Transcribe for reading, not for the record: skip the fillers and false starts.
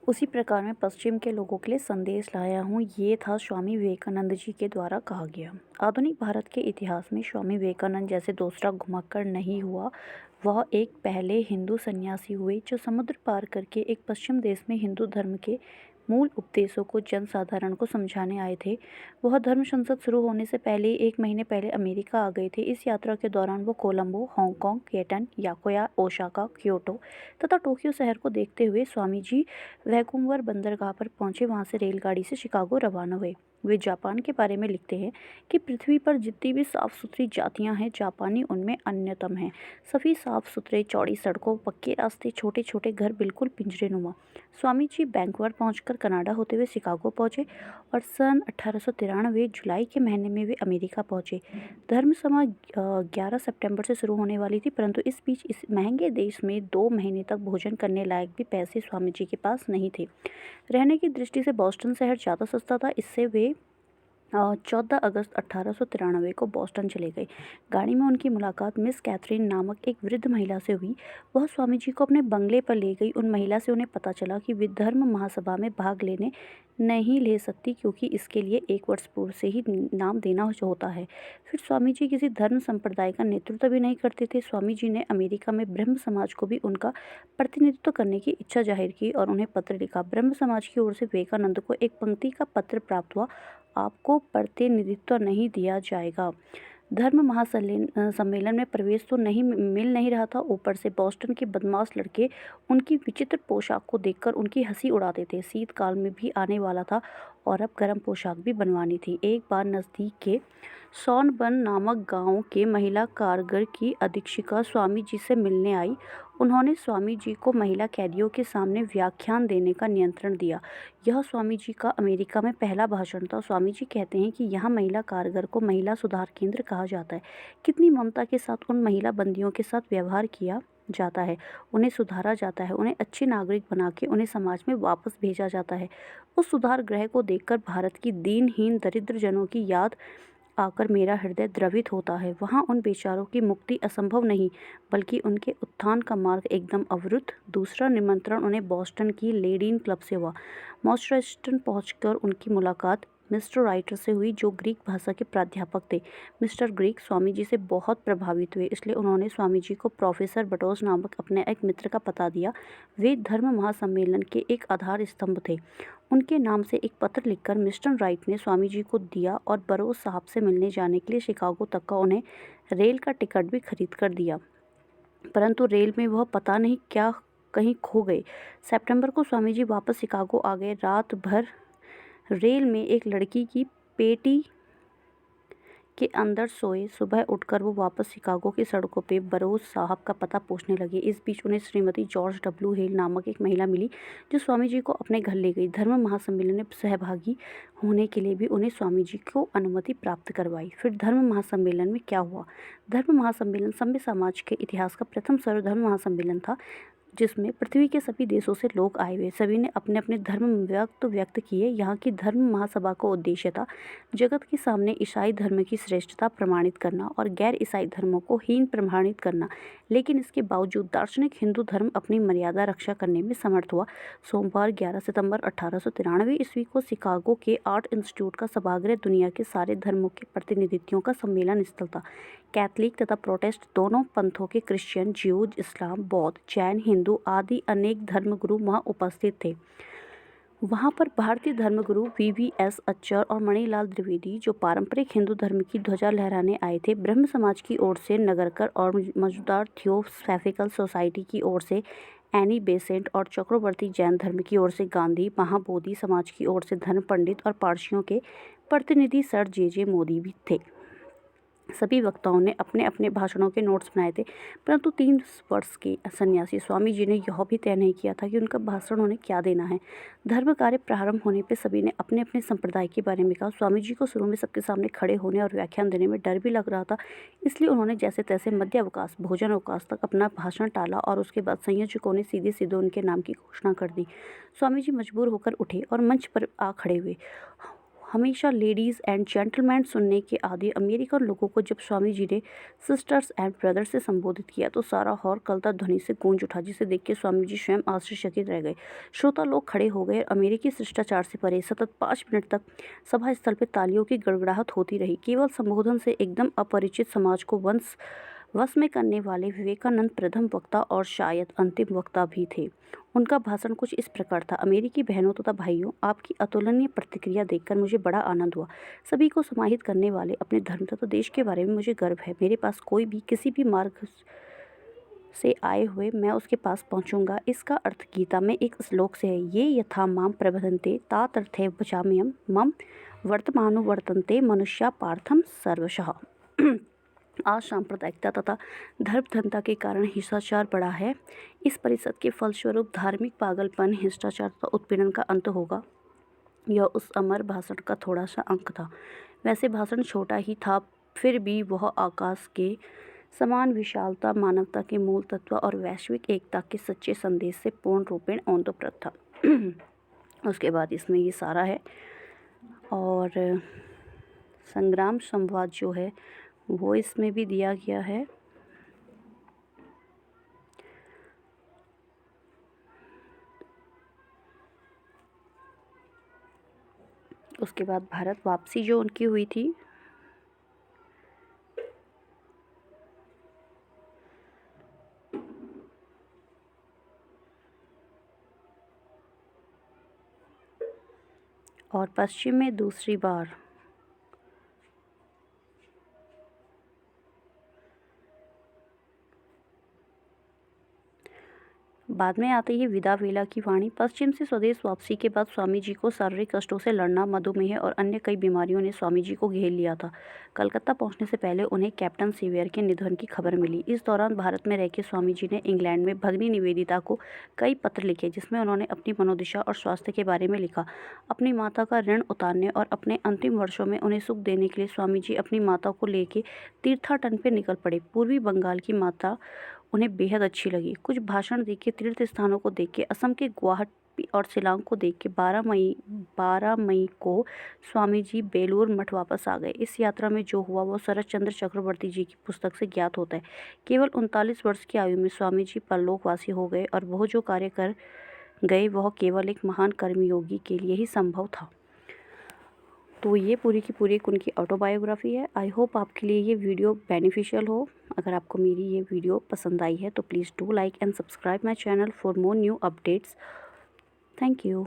उसी प्रकार मैं पश्चिम के लोगों के लिए संदेश लाया हूँ, ये था स्वामी विवेकानंद जी के द्वारा कहा गया। आधुनिक भारत के इतिहास में स्वामी विवेकानंद जैसे दूसरा घुमक्कड़ नहीं हुआ। वह एक पहले हिंदू सन्यासी हुए जो समुद्र पार करके एक पश्चिम देश में हिंदू धर्म के मूल उपदेशों को जनसाधारण को समझाने आए थे। वह धर्म संसद शुरू होने से पहले 1 महीने पहले अमेरिका आ गए थे। इस यात्रा के दौरान वो कोलंबो, हांगकांग, केटन, याकोया, ओसाका, क्योटो तथा टोक्यो शहर को देखते हुए स्वामी जी वैंकूवर बंदरगाह पर पहुंचे। वहां से रेलगाड़ी से शिकागो रवाना हुए। वे जापान के बारे में लिखते हैं कि पृथ्वी पर जितनी भी साफ सुथरी जातियां हैं, जापानी उनमें अन्यतम हैं। सभी साफ सुथरे, चौड़ी सड़कों, पक्के रास्ते, छोटे छोटे घर, बिल्कुल पिंजरेनुमा। स्वामी जी वैंकूवर पहुंचकर कनाडा होते हुए शिकागो पहुंचे और सन 1893 जुलाई के महीने में वे अमेरिका पहुंचे। धर्म सभा 11 सितंबर से शुरू होने वाली थी, परंतु इस बीच इस महंगे देश में 2 महीने तक भोजन करने लायक भी पैसे स्वामी जी के पास नहीं थे। रहने की दृष्टि से बॉस्टन शहर ज़्यादा सस्ता था, इससे वे 14 अगस्त 1893 को बॉस्टन चले गए। गाड़ी में उनकी मुलाकात मिस कैथरीन नामक एक वृद्ध महिला से हुई। वह स्वामी जी को अपने बंगले पर ले गई। उन महिला से उन्हें पता चला कि वे धर्म महासभा में भाग लेने नहीं ले सकती, क्योंकि इसके लिए 1 वर्ष पूर्व से ही नाम देना होता है। फिर स्वामी जी किसी धर्म संप्रदाय का नेतृत्व भी नहीं करते थे। स्वामी जी ने अमेरिका में ब्रह्म समाज को भी उनका प्रतिनिधित्व करने की इच्छा जाहिर की और उन्हें पत्र लिखा। ब्रह्म समाज की ओर से विवेकानंद को एक पंक्ति का पत्र प्राप्त हुआ, आपको प्रतिनिधित्व नहीं दिया जाएगा। धर्म सम्मेलन में प्रवेश तो नहीं मिल नहीं रहा था, ऊपर से बॉस्टन के बदमाश लड़के उनकी विचित्र पोशाक को देखकर उनकी हंसी उड़ाते थे। शीतकाल में भी आने वाला था और अब गर्म पोशाक भी बनवानी थी। एक बार नज़दीक के सॉनबर्न नामक गांव के महिला कारागार की अधीक्षिका स्वामी जी से मिलने आई। उन्होंने स्वामी जी को महिला कैदियों के सामने व्याख्यान देने का नियंत्रण दिया। यह स्वामी जी का अमेरिका में पहला भाषण था। स्वामी जी कहते हैं कि यहाँ महिला कारागार को महिला सुधार केंद्र कहा जाता है। कितनी ममता के साथ उन महिला बंदियों के साथ व्यवहार किया जाता है, उन्हें सुधारा जाता है, उन्हें अच्छे नागरिक बना के उन्हें समाज में वापस भेजा जाता है। उस सुधार गृह को देखकर भारत की दीनहीन दरिद्र जनों की याद आकर मेरा हृदय द्रवित होता है। वहाँ उन बेचारों की मुक्ति असंभव नहीं, बल्कि उनके उत्थान का मार्ग एकदम अवरुद्ध। दूसरा निमंत्रण उन्हें बॉस्टन की लेडीन क्लब से हुआ। मॉस्ट्रेस्टन पहुंचकर उनकी मुलाकात मिस्टर राइटर से हुई, जो ग्रीक भाषा के प्राध्यापक थे। मिस्टर ग्रीक स्वामी जी से बहुत प्रभावित हुए, इसलिए उन्होंने स्वामी जी को प्रोफेसर बटोस नामक अपने एक मित्र का पता दिया। वे धर्म महासम्मेलन के एक आधार स्तंभ थे। उनके नाम से एक पत्र लिखकर मिस्टर राइट ने स्वामी जी को दिया और बरोस साहब से मिलने जाने के लिए शिकागो तक का उन्हें रेल का टिकट भी खरीद कर दिया। परंतु रेल में वह पता नहीं क्या कहीं खो गए। सितंबर को स्वामी जी वापस शिकागो आ गए। रात भर रेल में एक लड़की की पेटी के अंदर सोए। सुबह उठकर वो वापस शिकागो की सड़कों पे बरोस साहब का पता पूछने लगे। इस बीच उन्हें श्रीमती जॉर्ज डब्ल्यू हेल नामक एक महिला मिली, जो स्वामी जी को अपने घर ले गई। धर्म महासम्मेलन में सहभागी होने के लिए भी उन्हें स्वामी जी को अनुमति प्राप्त करवाई। फिर धर्म महासम्मेलन में क्या हुआ? धर्म महासम्मेलन सभ्य समाज के इतिहास का प्रथम सर्वधर्म महासम्मेलन था, जिसमें पृथ्वी के सभी देशों से लोग आए हुए। सभी ने अपने अपने धर्म व्यक्त किए। यहाँ की धर्म महासभा का उद्देश्य था जगत के सामने ईसाई धर्म की श्रेष्ठता प्रमाणित करना और गैर ईसाई धर्मों को हीन प्रमाणित करना, लेकिन इसके बावजूद दार्शनिक हिंदू धर्म अपनी मर्यादा रक्षा करने में समर्थ हुआ। सोमवार 11 सितंबर 1893 ईस्वी को शिकागो के आर्ट इंस्टीट्यूट का सभागृह दुनिया के सारे धर्मों के प्रतिनिधियों का सम्मेलन स्थल था। कैथलिक तथा प्रोटेस्ट दोनों पंथों के क्रिश्चियन, ज्यू, इस्लाम, बौद्ध, जैन, हिंदू आदि अनेक धर्मगुरु वहां उपस्थित थे। वहां पर भारतीय धर्मगुरु VVS अच्चर और मणिलाल द्विवेदी, जो पारंपरिक हिंदू धर्म की ध्वजा लहराने आए थे। ब्रह्म समाज की ओर से नगरकर और मौजूदार थियोसॉफिकल सोसाइटी की ओर से एनी बेसेंट और चक्रवर्ती जैन धर्म की ओर से गांधी, महाबोधि समाज की ओर से धर्म पंडित और पारसियों के प्रतिनिधि सर JJ मोदी भी थे। सभी वक्ताओं ने अपने अपने भाषणों के नोट्स बनाए थे, परंतु 3 वर्ष के सन्यासी स्वामी जी ने यह भी तय नहीं किया था कि उनका भाषण उन्हें क्या देना है। धर्म कार्य प्रारंभ होने पर सभी ने अपने अपने संप्रदाय के बारे में कहा। स्वामी जी को शुरू में सबके सामने खड़े होने और व्याख्यान देने में डर भी लग रहा था, इसलिए उन्होंने जैसे तैसे मध्य अवकाश, भोजन अवकाश तक अपना भाषण टाला और उसके बाद संयोजकों ने सीधे सीधे उनके नाम की घोषणा कर दी। स्वामी जी मजबूर होकर उठे और मंच पर आ खड़े हुए। हमेशा लेडीज़ एंड जेंटलमैन सुनने के आदि अमेरिकन लोगों को जब स्वामी जी ने सिस्टर्स एंड ब्रदर्स से संबोधित किया तो सारा हॉल कलता ध्वनि से गूंज उठा, जिसे देख के स्वामी जी स्वयं आश्चर्यचकित रह गए। श्रोता लोग खड़े हो गए। अमेरिकी शिष्टाचार से परे सतत 5 मिनट तक सभा स्थल पर तालियों की गड़गड़ाहट होती रही। केवल संबोधन से एकदम अपरिचित समाज को वश में करने वाले विवेकानंद प्रथम वक्ता और शायद अंतिम वक्ता भी थे। उनका भाषण कुछ इस प्रकार था। अमेरिकी बहनों तथा भाइयों, आपकी अतुलनीय प्रतिक्रिया देखकर मुझे बड़ा आनंद हुआ। सभी को समाहित करने वाले अपने धर्म तथा देश के बारे में मुझे गर्व है। मेरे पास कोई भी किसी भी मार्ग से आए हुए मैं उसके पास पहुंचूंगा। इसका अर्थ गीता में एक श्लोक से है, ये यथा माम प्रबधन्ते तातर्थैव भजाम्यहम् मम वर्तमानुवर्तन्ते मनुष्या पार्थम सर्वशः। आज सांप्रदायिकता तथा धर्मधनता के कारण हिंसाचार बढ़ा है। इस परिषद के फलस्वरूप धार्मिक पागलपन, हिंसाचार तथा उत्पीड़न का अंत होगा। यह उस अमर भाषण का थोड़ा सा अंक था। वैसे भाषण छोटा ही था, फिर भी वह आकाश के समान विशालता, मानवता के मूल तत्व और वैश्विक एकता के सच्चे संदेश से पूर्ण रूपेण ओतप्रोत था। उसके बाद इसमें ये सारा है और संग्राम संवाद जो है वो इसमें भी दिया गया है। उसके बाद भारत वापसी जो उनकी हुई थी, और पश्चिम में दूसरी बार बाद में आती है विदा वेला की वाणी। पश्चिम से स्वदेश वापसी के बाद स्वामी जी को शारीरिक कष्टों से लड़ना, मधुमेह और अन्य कई बीमारियों ने स्वामी जी को घेर लिया था। कलकत्ता पहुंचने से पहले उन्हें कैप्टन सेवियर के निधन की खबर मिली। इस दौरान भारत में रहकर स्वामी जी ने इंग्लैंड में भगिनी निवेदिता को कई पत्र लिखे, जिसमें उन्होंने अपनी मनोदशा और स्वास्थ्य के बारे में लिखा। अपनी माता का ऋण उतारने और अपने अंतिम वर्षों में उन्हें सुख देने के लिए स्वामी जी अपनी माता को लेकर तीर्थाटन पर निकल पड़े। पूर्वी बंगाल की माता उन्हें बेहद अच्छी लगी। कुछ भाषण देख के, तीर्थ स्थानों को देख के, असम के गुवाहाटी और शिलांग को देख के 12 मई को स्वामी जी बेलूर मठ वापस आ गए। इस यात्रा में जो हुआ वो शरत चंद्र चक्रवर्ती जी की पुस्तक से ज्ञात होता है। केवल 39 वर्ष की आयु में स्वामी जी परलोकवासी हो गए और वह जो कार्य कर गए वह केवल एक महान कर्मयोगी के लिए ही संभव था। तो ये पूरी की पूरी उनकी ऑटोबायोग्राफी है। आई होप आपके लिए ये वीडियो बेनिफिशियल हो। अगर आपको मेरी ये वीडियो पसंद आई है तो please do like and subscribe my channel for more new updates. Thank you.